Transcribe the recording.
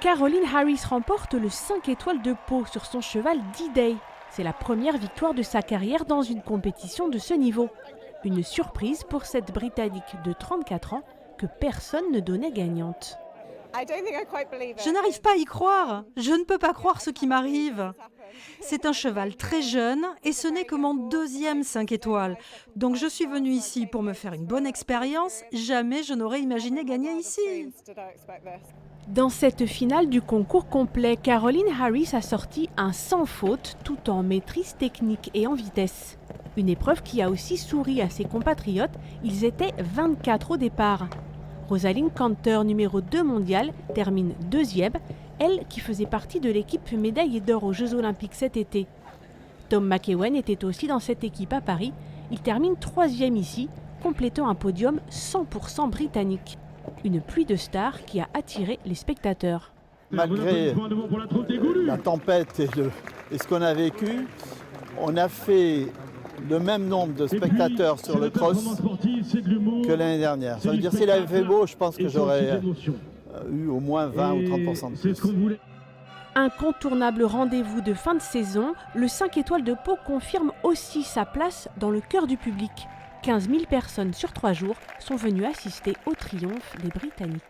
Caroline Harris remporte le 5 étoiles de Pau sur son cheval D-Day. C'est la première victoire de sa carrière dans une compétition de ce niveau. Une surprise pour cette Britannique de 34 ans que personne ne donnait gagnante. Je n'arrive pas à y croire. Je ne peux pas croire ce qui m'arrive. C'est un cheval très jeune et ce n'est que mon deuxième 5 étoiles. Donc je suis venue ici pour me faire une bonne expérience. Jamais je n'aurais imaginé gagner ici. Dans cette finale du concours complet, Caroline Harris a sorti un sans faute tout en maîtrise technique et en vitesse. Une épreuve qui a aussi souri à ses compatriotes, ils étaient 24 au départ. Rosalind Kanter, numéro 2 mondial, termine deuxième, elle qui faisait partie de l'équipe médaille d'or aux Jeux Olympiques cet été. Tom McEwen était aussi dans cette équipe à Paris, il termine troisième ici, complétant un podium 100% britannique. Une pluie de stars qui a attiré les spectateurs. Malgré la tempête et ce qu'on a vécu, on a fait le même nombre de spectateurs sur le cross que l'année dernière. Ça veut dire s'il avait fait beau, je pense que j'aurais eu au moins 20 ou 30% de plus. Incontournable rendez-vous de fin de saison, le 5 étoiles de Pau confirme aussi sa place dans le cœur du public. 15 000 personnes sur 3 jours sont venues assister au triomphe des Britanniques.